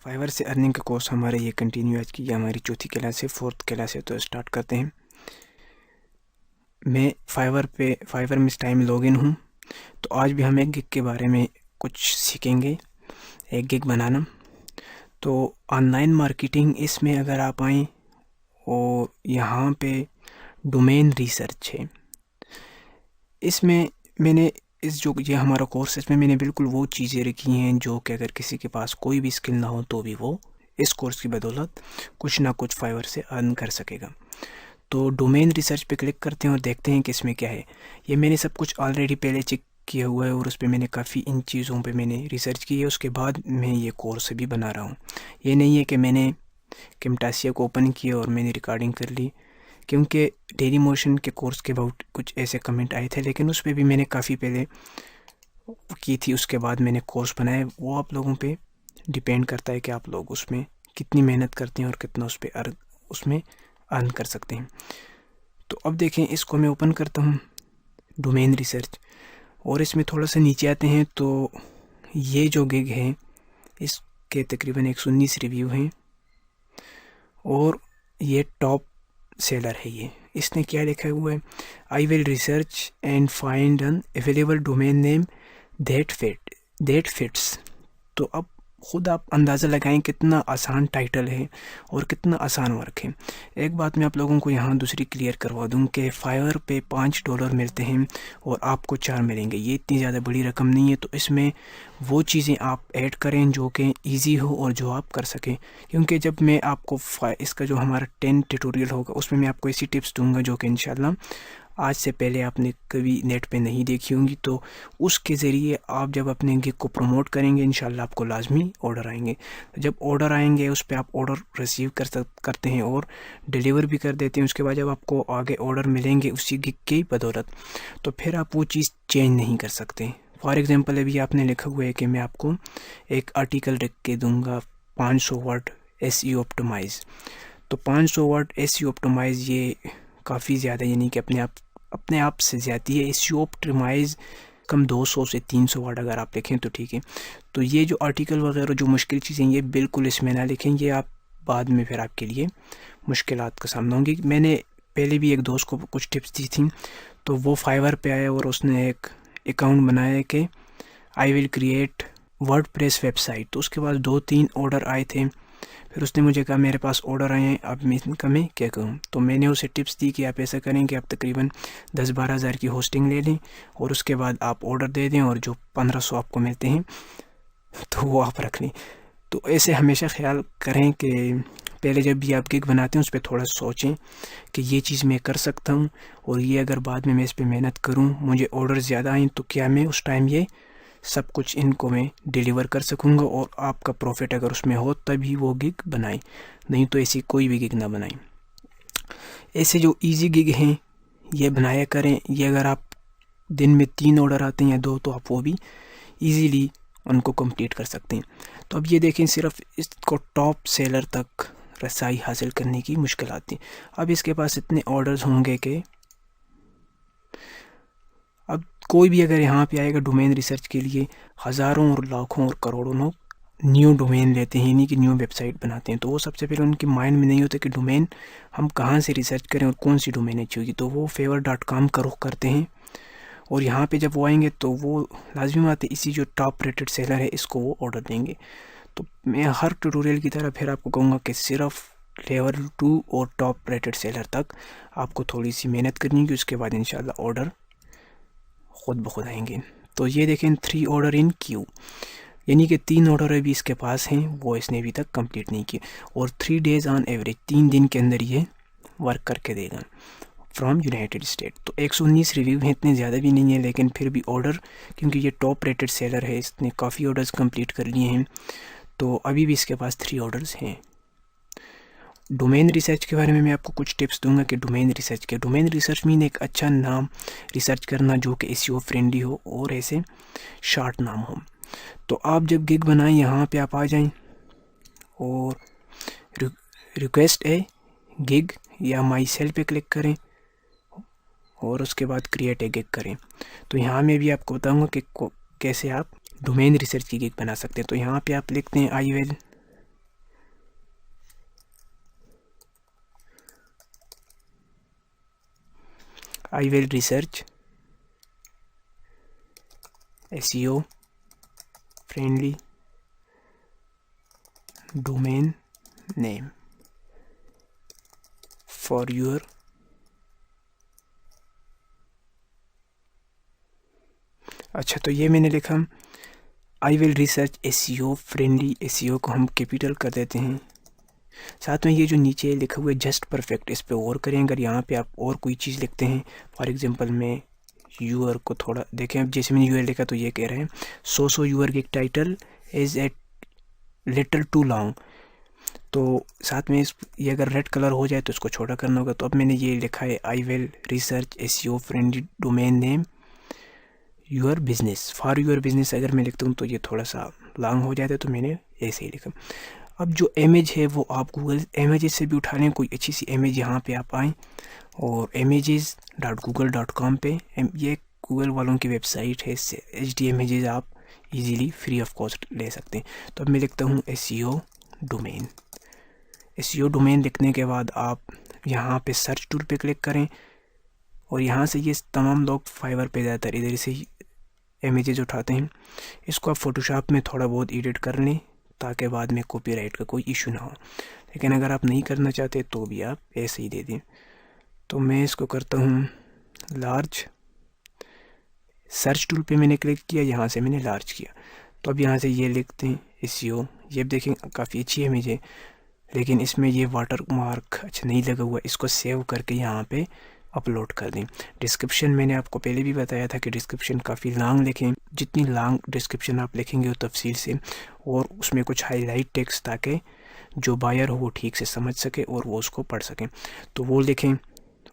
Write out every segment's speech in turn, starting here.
Fibre से earning का course हमारा ये कंटिन्यू आज की ये हमारी चौथी क्लास है, फोर्थ क्लास है। तो स्टार्ट करते हैं। मैं फाइवर में इस टाइम लॉगिन हूँ। तो आज भी हम एक गिग के बारे में कुछ सीखेंगे, एक गिग बनाना। तो ऑनलाइन मार्केटिंग, इसमें अगर आप आएँ और यहाँ पे डोमेन रिसर्च है, इसमें मैंने ये हमारा कोर्स है, इसमें मैंने बिल्कुल वो चीज़ें रखी हैं जो कि अगर किसी के पास कोई भी स्किल ना हो तो भी वो इस कोर्स की बदौलत कुछ ना कुछ फाइवर से अर्न कर सकेगा। तो डोमेन रिसर्च पे क्लिक करते हैं और देखते हैं कि इसमें क्या है। ये मैंने सब कुछ ऑलरेडी पहले चेक किया हुआ है और उस पर मैंने काफ़ी इन चीज़ों पे मैंने रिसर्च की है। उसके बाद मैं ये कोर्स भी बना रहा हूँ। ये नहीं है कि मैंने कैमटासिया को ओपन किया और मैंने रिकॉर्डिंग कर ली, क्योंकि डेली मोशन के कोर्स के अबाउट कुछ ऐसे कमेंट आए थे, लेकिन उस पर भी मैंने काफ़ी पहले की थी। उसके बाद मैंने कोर्स बनाया। वो आप लोगों पे डिपेंड करता है कि आप लोग उसमें कितनी मेहनत करते हैं और कितना उसमें अर्न कर सकते हैं। तो अब देखें, इसको मैं ओपन करता हूँ, डोमेन रिसर्च, और इसमें थोड़ा सा नीचे आते हैं तो ये जो गिग है इसके तकरीबन 119 रिव्यू हैं और ये टॉप सेलर है। ये इसने क्या लिखा हुआ है, I will research and find an available domain name that fits. तो अब खुद आप अंदाज़ा लगाएं कितना आसान टाइटल है और कितना आसान वर्क है। एक बात मैं आप लोगों को यहाँ दूसरी क्लियर करवा दूँ कि फाइवर पे $5 मिलते हैं और आपको 4 मिलेंगे। ये इतनी ज़्यादा बड़ी रकम नहीं है। तो इसमें वो चीज़ें आप ऐड करें जो कि ईजी हो और जो आप कर सकें, क्योंकि जब मैं आपको इसका जो हमारा 10 ट्यूटोरियल होगा उसमें मैं आपको ऐसी टिप्स दूंगा जो कि इंशाल्लाह आज से पहले आपने कभी नेट पे नहीं देखी होंगी। तो उसके ज़रिए आप जब अपने गिग को प्रमोट करेंगे इंशाल्लाह आपको लाजमी ऑर्डर आएंगे। जब ऑर्डर आएंगे उस पर आप ऑर्डर रिसीव करते हैं और डिलीवर भी कर देते हैं। उसके बाद जब आपको आगे ऑर्डर मिलेंगे उसी गिग की बदौलत, तो फिर आप वो चीज़ चेंज नहीं कर सकते। फॉर एग्ज़ाम्पल अभी आपने लिखा हुआ है कि मैं आपको एक आर्टिकल लिख के दूंगा 500 वर्ड SEO ऑप्टिमाइज़। तो 500 वर्ड SEO ऑप्टिमाइज़ ये काफ़ी ज़्यादा, यानी कि अपने आप से ज़्यादा है। SEO ऑप्टिमाइज़ कम 200 से 300 वर्ड अगर आप लिखें तो ठीक है। तो ये जो आर्टिकल वगैरह जो मुश्किल चीज़ें ये बिल्कुल इसमें ना लिखें, ये आप बाद में फिर आपके लिए मुश्किलात का सामना होंगी। मैंने पहले भी एक दोस्त को कुछ टिप्स दी थी, तो वो फाइवर पे आया और उसने एक अकाउंट बनाया कि I will create WordPress website. तो उसके बाद 2-3 ऑर्डर आए थे। फिर उसने मुझे कहा मेरे पास ऑर्डर आए हैं, अब मैं इनका मैं क्या करूँ। तो मैंने उसे टिप्स दी कि आप ऐसा करें कि आप तकरीबन 10-12 हज़ार की होस्टिंग ले लें और उसके बाद आप ऑर्डर दे दें और जो 1500 आपको मिलते हैं तो वो आप रख लें। तो ऐसे हमेशा ख्याल करें कि पहले जब भी आप गिग बनाते हैं उस पर थोड़ा सोचें कि ये चीज़ मैं कर सकता हूँ, और ये अगर बाद में मैं इस पर मेहनत करूँ, मुझे ऑर्डर ज़्यादा आए तो क्या मैं उस टाइम ये सब कुछ इनको मैं डिलीवर कर सकूँगा और आपका प्रॉफिट अगर उसमें हो तभी वो गिग बनाएं, नहीं तो ऐसी कोई भी गिग ना बनाएं। ऐसे जो इजी गिग हैं ये बनाया करें। ये अगर आप दिन में 3 ऑर्डर आते हैं या 2 तो आप वो भी इजीली उनको कंप्लीट कर सकते हैं। तो अब ये देखें, सिर्फ इसको टॉप सेलर तक रसाई हासिल करने की मुश्किल आती है। अब इसके पास इतने ऑर्डर्स होंगे कि अब कोई भी अगर यहाँ पे आएगा डोमेन रिसर्च के लिए, हज़ारों और लाखों और करोड़ों लोग न्यू डोमेन लेते हैं, यानी कि न्यू वेबसाइट बनाते हैं। तो वो सबसे पहले उनके माइंड में नहीं होता कि डोमेन हम कहाँ से रिसर्च करें और कौन सी डोमेन अच्छी होगी। तो वो favor.com का रुख करते हैं और यहाँ पे जब वो आएंगे तो वो लाजमी बात है इसी जो टॉप रेटेड सेलर है इसको वो ऑर्डर देंगे। तो मैं हर ट्यूटोरियल की तरह फिर आपको कहूँगा कि सिर्फ लेवल 2 और टॉप रेटेड सेलर तक आपको थोड़ी सी मेहनत करनी है, उसके बाद इंशाल्लाह ऑर्डर खुद ब खुद आएंगे। तो ये देखें 3 ऑर्डर इन क्यू, यानी कि 3 ऑर्डर अभी इसके पास हैं, वो इसने अभी तक कंप्लीट नहीं किए। और 3 डेज़ ऑन एवरेज, 3 दिन के अंदर ये वर्क करके देगा फ्रॉम यूनाइटेड स्टेट। तो 119 रिव्यू हैं, इतने ज़्यादा भी नहीं है, लेकिन फिर भी ऑर्डर, क्योंकि ये टॉप रेटेड सेलर है, इसने काफ़ी ऑर्डर्स कंप्लीट कर लिए हैं। तो अभी भी इसके पास 3 ऑर्डर्स हैं। डोमेन रिसर्च के बारे में मैं आपको कुछ टिप्स दूंगा कि डोमेन रिसर्च मीन एक अच्छा नाम रिसर्च करना जो कि SEO फ्रेंडली हो और ऐसे शॉर्ट नाम हो। तो आप जब गिग बनाएं यहाँ पे आप आ जाएं और रिक्वेस्ट है गिग या माई सेल पे क्लिक करें और उसके बाद क्रिएट ए गिग करें। तो यहाँ मैं भी आपको बताऊंगा कि कैसे आप डोमेन रिसर्च की गिग बना सकते हैं। तो यहाँ पे आप लिखते हैं I will I will research SEO friendly domain name for your अच्छा, तो ये मैंने लिखा आई will research SEO friendly, SEO को हम कैपिटल कर देते हैं। साथ में ये जो नीचे लिखा हुआ है जस्ट परफेक्ट, इस पे और करें। अगर यहाँ पे आप और कोई चीज़ लिखते हैं, फॉर एग्जांपल मैं यूअर को थोड़ा देखें, अब जैसे मैंने यूअर लिखा तो ये कह रहे हैं so your gig title is a little too long. तो साथ में ये अगर रेड कलर हो जाए तो इसको छोटा करना होगा। तो अब मैंने ये लिखा है I will research SEO friendly domain name your business for your business. अगर मैं लिखता हूँ तो ये थोड़ा सा लॉन्ग हो जाता है, तो मैंने ऐसे ही लिखा। अब जो इमेज है वो आप गूगल इमेजेस से भी उठा लें। कोई अच्छी सी इमेज यहाँ पे आप आएँ और images.google.com पे, ये गूगल वालों की वेबसाइट है, इससे HD इमेजेस आप इजीली फ्री ऑफ कॉस्ट ले सकते हैं। तो अब मैं लिखता हूँ SEO डोमेन। SEO डोमेन लिखने के बाद आप यहाँ पे सर्च टूल पे क्लिक करें और यहाँ से ये तमाम लोग फाइवर पे ज़्यादातर इधर से ही इमेजेस उठाते हैं। इसको आप फोटोशॉप में थोड़ा बहुत एडिट कर लें ताकि बाद में कॉपीराइट का कोई इशू ना हो। लेकिन अगर आप नहीं करना चाहते तो भी आप ऐसे ही दे दें। तो मैं इसको करता हूँ लार्ज। सर्च टूल पे मैंने क्लिक किया, यहाँ से मैंने लार्ज किया। तो अब यहाँ से ये लिखते हैं SEO। ये देखें काफ़ी अच्छी इमेज है, लेकिन इसमें ये वाटर मार्क अच्छा नहीं लगा हुआ। इसको सेव करके यहाँ पे अपलोड कर दें। डिस्क्रिप्शन मैंने आपको पहले भी बताया था कि डिस्क्रिप्शन काफ़ी लॉन्ग लिखें। जितनी लॉन्ग डिस्क्रिप्शन आप लिखेंगे वो तफसील से, और उसमें कुछ हाईलाइट टेक्स्ट ताकि जो बायर हो वो ठीक से समझ सके और वो उसको पढ़ सकें, तो वो लिखें।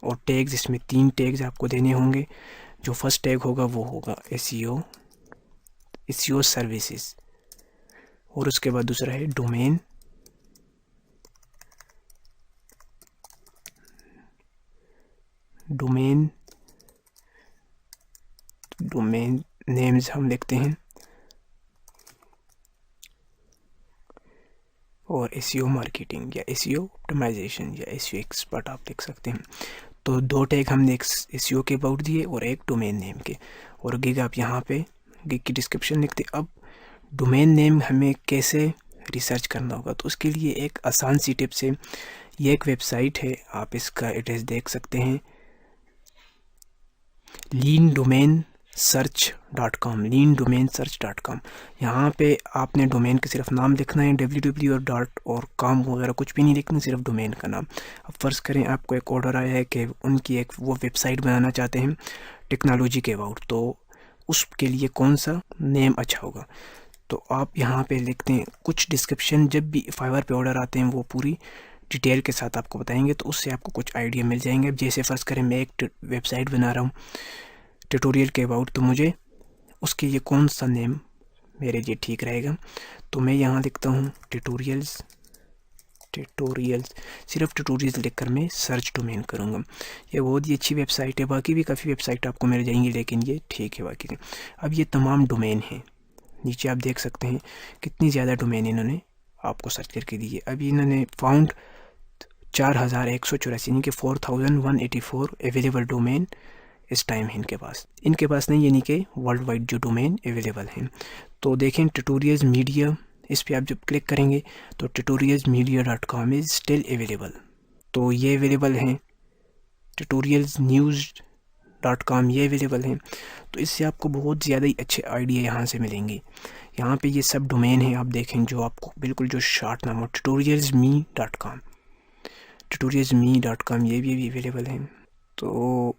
और टैग्स, इसमें 3 टैग्स आपको देने होंगे। जो फर्स्ट टैग होगा वो होगा SEO सर्विसेज, और उसके बाद दूसरा है डोमेन नेम्स हम लिखते हैं, और SEO मार्केटिंग या SEO ऑप्टिमाइजेशन या SEO एक्सपर्ट आप लिख सकते हैं। तो 2 टैग हमने एक SEO के अबाउट दिए और एक डोमेन नेम के, और गिग आप यहाँ पे गिग की डिस्क्रिप्शन लिखते। अब डोमेन नेम हमें कैसे रिसर्च करना होगा, तो उसके लिए एक आसान सी टिप्स है। ये एक वेबसाइट है, आप इसका एड्रेस देख सकते हैं, leandomainsearch.com। यहाँ पे आपने डोमेन के सिर्फ नाम लिखना है, www और डॉट और कॉम वगैरह कुछ भी नहीं लिखना, सिर्फ डोमेन का नाम। अब फ़र्ज़ करें आपको एक ऑर्डर आया है कि उनकी एक वो वेबसाइट बनाना चाहते हैं टेक्नोलॉजी के अबाउट, तो उसके लिए कौन सा नेम अच्छा होगा। तो आप यहाँ पे लिखते हैं कुछ डिस्क्रिप्शन। जब भी फाइवर पे ऑर्डर आते हैं वो पूरी डिटेल के साथ आपको बताएंगे, तो उससे आपको कुछ आइडिया मिल जाएंगे। अब जैसे फ़र्ज़ करें मैं एक वेबसाइट बना रहा हूँ ट्यूटोरियल के अबाउट, तो मुझे उसके लिए कौन सा नेम मेरे लिए ठीक रहेगा। तो मैं यहाँ लिखता हूँ ट्यूटोरियल्स, सिर्फ ट्यूटोरियल्स लिखकर मैं सर्च डोमेन करूँगा। ये बहुत ही अच्छी वेबसाइट है, बाकी भी काफ़ी वेबसाइट आपको मिल जाएंगी, लेकिन ये ठीक है बाकी के। अब ये तमाम डोमेन हैं, नीचे आप देख सकते हैं कितनी ज़्यादा डोमेन इन्होंने आपको सर्च करके दी है। अभी इन्होंने फाउंड 4184 यानी कि 4184 अवेलेबल डोमेन इस टाइम है इनके पास नहीं, यानी कि वर्ल्ड वाइड जो डोमेन अवेलेबल हैं। तो देखें ट्यूटोरियल्स मीडिया, इस पर आप जब क्लिक करेंगे तो tutorialsmedia.com इज़ स्टिल अवेलेबल, तो ये अवेलेबल हैं। tutorialsnews.com ये अवेलेबल हैं। तो इससे आपको बहुत ज़्यादा ही अच्छे आइडिया यहाँ से मिलेंगे। यहाँ पे ये सब डोमेन हैं, आप देखें जो आपको बिल्कुल जो शॉर्ट नाम हो, tutorialsme.com ये भी अवेलेबल हैं। तो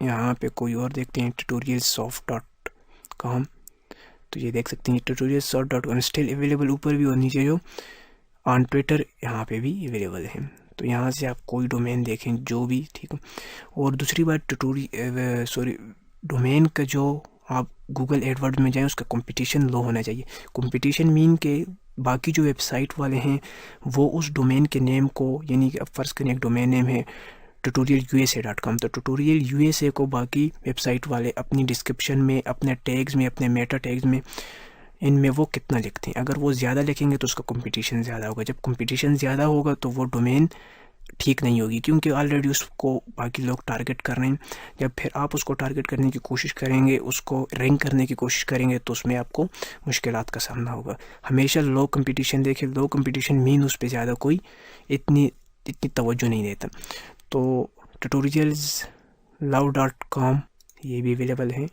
यहाँ पे कोई और देखते हैं tutorialsoft.com, तो ये देख सकते हैं tutorialsoft.com स्टिल अवेलेबल, ऊपर भी और नीचे जो ऑन ट्विटर यहाँ पे भी अवेलेबल है। तो यहाँ से आप कोई डोमेन देखें जो भी ठीक हो। और दूसरी बात डोमेन का जो आप गूगल एडवर्ड में जाएं उसका कंपटीशन लो होना चाहिए। कंपटीशन मीन के बाकी जो वेबसाइट वाले हैं वो उस डोमेन के नेम को, यानी कि अब फ़र्ज़ करें एक डोमेन नेम है tutorialusa.com, तो ट्यूटोरियल USA को बाकी वेबसाइट वाले अपनी डिस्क्रिप्शन में, अपने टैग्स में, अपने मेटा टैग्स में, इनमें वो कितना लिखते हैं। अगर वो ज़्यादा लिखेंगे तो उसका कंपटीशन ज़्यादा होगा। जब कंपटीशन ज़्यादा होगा तो वो डोमेन ठीक नहीं होगी, क्योंकि ऑलरेडी उसको बाकी लोग टारगेट कर रहे हैं। जब फिर आप उसको टारगेट करने की कोशिश करेंगे, उसको रैंक करने की कोशिश करेंगे, तो उसमें आपको मुश्किलात का सामना होगा। हमेशा लो कंपटीशन देखें, लो कंपटीशन मीन उस पर ज़्यादा कोई इतनी तवज्जो नहीं देता। तो tutorialslove.com ये भी अवेलेबल है,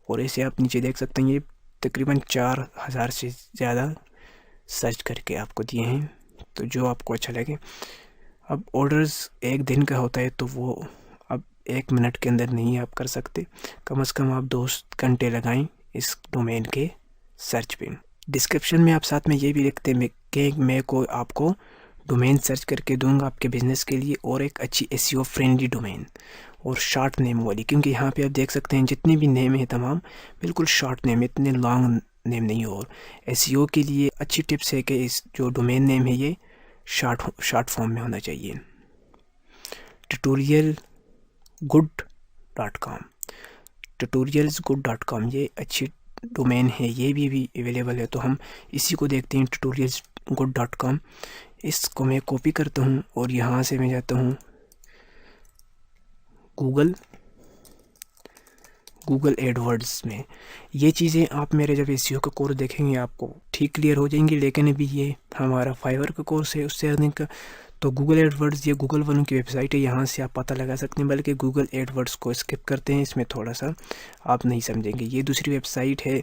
और ऐसे आप नीचे देख सकते हैं, ये तकरीबन 4000 से ज़्यादा सर्च करके आपको दिए हैं, तो जो आपको अच्छा लगे। अब ऑर्डर्स एक दिन का होता है, तो वो अब 1 मिनट के अंदर नहीं आप कर सकते, कम से कम आप 2 घंटे लगाएं इस डोमेन के सर्च पे। डिस्क्रिप्शन में आप साथ में ये भी लिखते हैं कि मैं को आपको डोमेन सर्च करके दूंगा आपके बिज़नेस के लिए, और एक अच्छी SEO फ्रेंडली डोमेन और शॉर्ट नेम वाली, क्योंकि यहाँ पे आप देख सकते हैं जितने भी नेम है तमाम बिल्कुल शॉर्ट नेम, इतने लॉन्ग नेम नहीं हो। और SEO के लिए अच्छी टिप्स है कि इस जो डोमेन नेम है ये शॉर्ट फॉर्म में होना चाहिए। tutorialsgood.com ये अच्छी डोमेन है, ये भी अवेलेबल है, तो हम इसी को देखते हैं, tutorialsgood.com। इसको मैं कॉपी करता हूँ और यहाँ से मैं जाता हूँ गूगल एडवर्ड्स में। ये चीज़ें आप मेरे जब SEO का कोर्स देखेंगे आपको ठीक क्लियर हो जाएंगी, लेकिन अभी ये हमारा फाइवर का कोर्स है, उससे अर्निंग का। तो गूगल एडवर्ड्स ये गूगल वालों की वेबसाइट है, यहाँ से आप पता लगा सकते हैं, बल्कि गूगल एडवर्ड्स को स्किप करते हैं, इसमें थोड़ा सा आप नहीं समझेंगे। ये दूसरी वेबसाइट है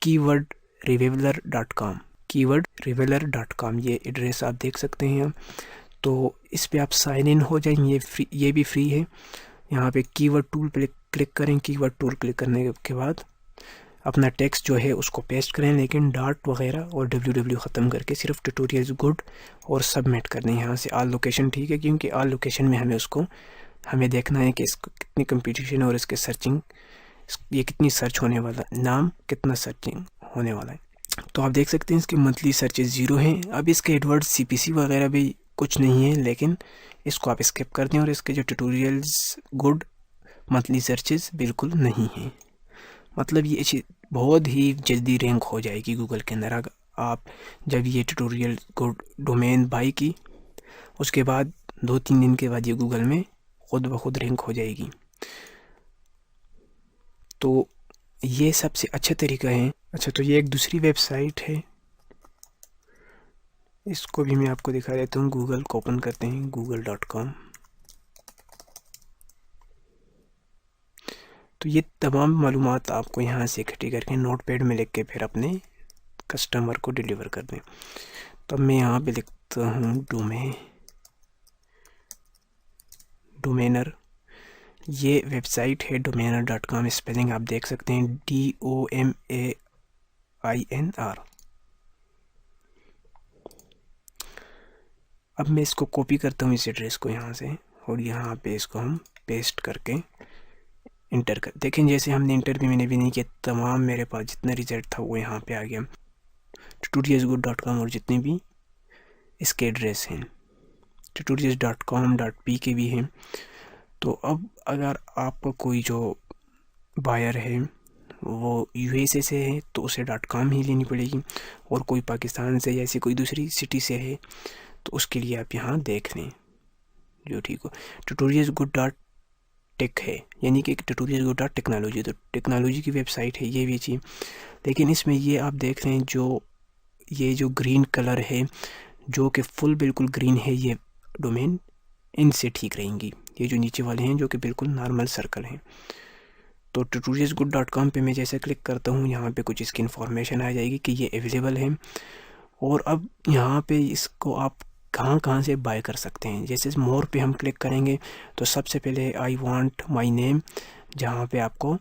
keywordrevealer.com, ये एड्रेस आप देख सकते हैं। तो इस पर आप साइन इन हो जाएंगे, ये भी फ्री है। यहाँ पे कीवर्ड टूल पे क्लिक करें, कीवर्ड टूल क्लिक करने के बाद अपना टेक्स्ट जो है उसको पेस्ट करें, लेकिन डॉट वगैरह और www ख़त्म करके सिर्फ ट्यूटोरियल्स गुड और सबमिट कर दें। यहाँ से ऑल लोकेशन ठीक है, क्योंकि ऑल लोकेशन में हमें देखना है कि इसको कितनी कंपटीशन और इसके सर्चिंग, ये कितनी सर्च होने वाला, नाम कितना सर्चिंग होने वाला है। तो आप देख सकते हैं इसके मंथली सर्चेज 0 हैं। अब इसके एडवर्ड्स CPC वगैरह भी कुछ नहीं है, लेकिन इसको आप स्किप कर दें, और इसके जो ट्यूटोरियल्स गुड मंथली सर्चेज बिल्कुल नहीं है। मतलब ये बहुत ही जल्दी रैंक हो जाएगी गूगल के अंदर। अगर आप जब ये ट्यूटोरियल गुड डोमेन बाई की, उसके बाद 2-3 दिन के बाद ये गूगल में खुद ब खुद रैंक हो जाएगी। तो ये सबसे अच्छा तरीका है। अच्छा, तो ये एक दूसरी वेबसाइट है, इसको भी मैं आपको दिखा देता हूँ। गूगल को ओपन करते हैं, google.com। तो ये तमाम मालूमात आपको यहाँ से इकट्ठी करके नोटपैड में लिख के फिर अपने कस्टमर को डिलीवर कर दें। तो मैं यहाँ पे लिखता हूँ डोमेनर। ये वेबसाइट है domainer.com, स्पेलिंग आप देख सकते हैं DOMAINR। अब मैं इसको कॉपी करता हूँ इस एड्रेस को यहाँ से, और यहाँ पे इसको हम पेस्ट करके इंटर कर देखें। जैसे हमने इंटर भी मैंने भी नहीं किया, तमाम मेरे पास जितना रिजल्ट था वो यहाँ पे आ गया। tutorialsgood.com और जितने भी इसके एड्रेस हैं, tutorials.com.p के भी हैं। तो अब अगर आपको कोई जो बायर है वो USA से है तो उसे .com ही लेनी पड़ेगी, और कोई पाकिस्तान से या ऐसी कोई दूसरी सिटी से है तो उसके लिए आप यहाँ देख लें जो ठीक हो। tutorialsgood.tech है, यानी कि tutorialsgood.technology, तो टेक्नोलॉजी की वेबसाइट है ये भी चीज़। लेकिन इसमें ये आप देख रहे हैं ये जो ग्रीन कलर है, जो कि फुल बिल्कुल ग्रीन है, ये डोमेन इनसे ठीक रहेंगी। ये जो नीचे वाले हैं जो कि बिल्कुल नॉर्मल सर्कल हैं। तो tutorialsgood.com पे मैं जैसे क्लिक करता हूँ, यहाँ पे कुछ इसकी इन्फॉर्मेशन आ जाएगी कि ये अवेलेबल है। और अब यहाँ पे इसको आप कहाँ से बाय कर सकते हैं। जैसे मोर पे हम क्लिक करेंगे तो सबसे पहले आई वांट माई नेम, जहाँ पे आपको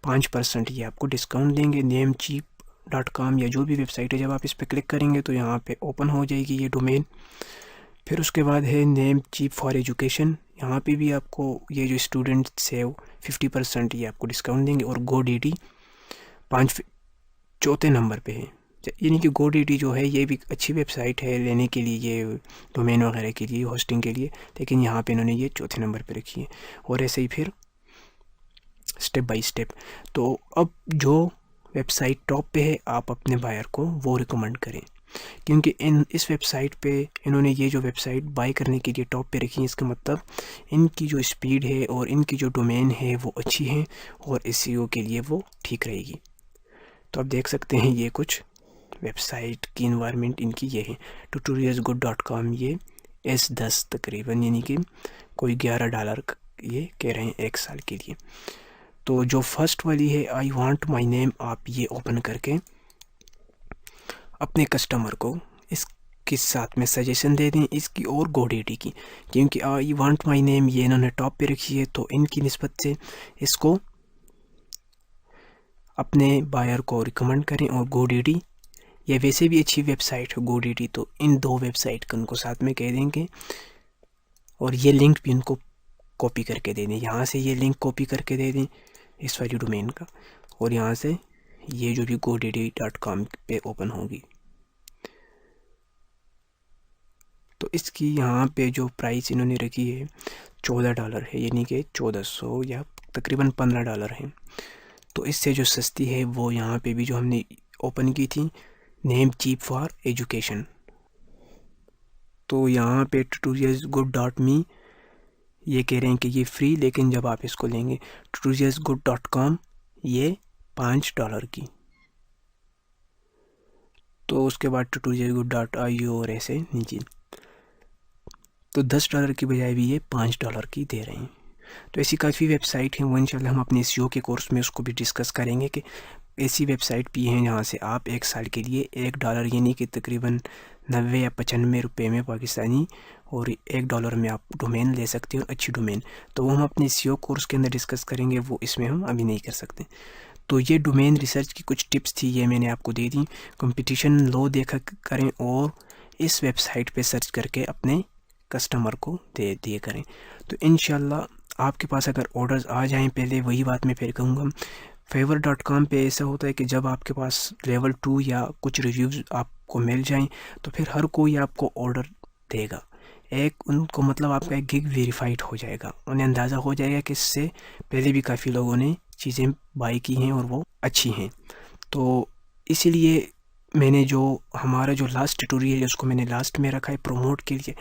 5% ये आपको डिस्काउंट देंगे। namecheap.com या जो भी वेबसाइट है, जब आप इस पर क्लिक करेंगे तो यहाँ पे ओपन हो जाएगी ये डोमेन। फिर उसके बाद है नेमचीप फॉर एजुकेशन, यहाँ पे भी आपको ये जो स्टूडेंट्स है 50% ये आपको डिस्काउंट देंगे। और GoDaddy 4 नंबर पे है, यानी कि GoDaddy जो है ये भी अच्छी वेबसाइट है लेने के लिए, ये डोमेन वगैरह के लिए, होस्टिंग के लिए, लेकिन यहाँ पे इन्होंने ये 4 नंबर पे रखी है। और ऐसे ही फिर स्टेप बाय स्टेप। तो अब जो वेबसाइट टॉप पे है आप अपने बायर को वो रिकमेंड करें। क्योंकि इस वेबसाइट पे इन्होंने ये जो वेबसाइट बाय करने के लिए टॉप पे रखी है, इसका मतलब इनकी जो स्पीड है और इनकी जो डोमेन है वो अच्छी है और SEO के लिए वो ठीक रहेगी। तो आप देख सकते हैं ये कुछ वेबसाइट की इन्वायरमेंट इनकी ये है tutorialsgood.com। ये S10 तकरीबन, यानी कि कोई $11 ये कह रहे हैं 1 साल के लिए। तो जो फर्स्ट वाली है आई वांट माई नेम, आप ये ओपन करके अपने कस्टमर को इसके साथ में सजेशन दे दें इसकी और GoDaddy की, क्योंकि आई वांट माई नेम ये इन्होंने टॉप पे रखी है, तो इनकी निस्बत से इसको अपने बायर को रिकमेंड करें। और GoDaddy ये वैसे भी अच्छी वेबसाइट है GoDaddy, तो इन 2 वेबसाइट को उनको साथ में कह देंगे और ये लिंक भी उनको कॉपी करके दे दें। यहाँ से ये लिंक कॉपी करके दे दें इस वाली डोमेन का, और यहाँ से ये जो भी godaddy.com पे ओपन होगी। तो इसकी यहाँ पे जो प्राइस इन्होंने रखी है $14 है, यानी कि 1400 या तकरीबन $15 है। तो इससे जो सस्ती है वो यहाँ पे भी जो हमने ओपन की थी, नेम चीप फॉर एजुकेशन। तो यहाँ पे tutorialsgood.me ये कह रहे हैं कि ये फ्री, लेकिन जब आप इसको लेंगे tutorialsgood.com ये $5 की। तो उसके बाद tutorialsgood.io और ऐसे नीचे, तो $10 की बजाय भी ये $5 की दे रहे हैं। तो ऐसी काफ़ी वेबसाइट हैं, वो इंशाल्लाह हम अपने SEO के कोर्स में उसको भी डिस्कस करेंगे कि ऐसी वेबसाइट भी हैं जहाँ से आप 1 साल के लिए $1 यानी कि तकरीबन 90 या 95 रुपये में पाकिस्तानी और $1 में आप डोमेन ले सकते हो, अच्छी डोमेन। तो वो हम अपने SEO कोर्स के अंदर डिस्कस करेंगे, वो इसमें हम अभी नहीं कर सकते। तो ये डोमेन रिसर्च की कुछ टिप्स थी, ये मैंने आपको दे दी। कंपटीशन लो देखा करें और इस वेबसाइट पे सर्च करके अपने कस्टमर को दे दिए करें। तो इंशाल्लाह आपके पास अगर ऑर्डर्स आ जाएं, पहले वही बात मैं फिर कहूँगा, Fiverr.com पे ऐसा होता है कि जब आपके पास लेवल 2 या कुछ रिव्यूज़ आपको मिल जाएं तो फिर हर कोई आपको ऑर्डर देगा। एक उनको मतलब आपका एक गिग वेरीफाइड हो जाएगा, उन्हें अंदाज़ा हो जाएगा कि इससे पहले भी काफ़ी लोगों ने चीज़ें बाई की हैं और वो अच्छी हैं। तो इसीलिए मैंने जो हमारा जो लास्ट ट्यूटोरियल है उसको मैंने लास्ट में रखा है प्रमोट के लिए।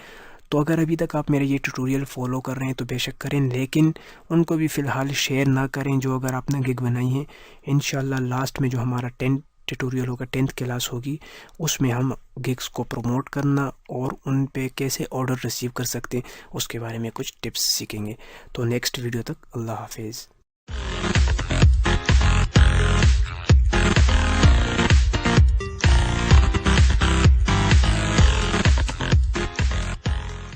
तो अगर अभी तक आप मेरा ये ट्यूटोरियल फॉलो कर रहे हैं तो बेशक करें, लेकिन उनको भी फ़िलहाल शेयर ना करें जो अगर आपने गिग बनाई है। इंशाल्लाह लास्ट में जो हमारा 10th ट्यूटोरियल होगा, 10th क्लास होगी, उसमें हम गिग्स को प्रमोट करना और उन पे कैसे ऑर्डर रिसीव कर सकते हैं उसके बारे में कुछ टिप्स सीखेंगे। तो नेक्स्ट वीडियो तक अल्लाह हाफिज़।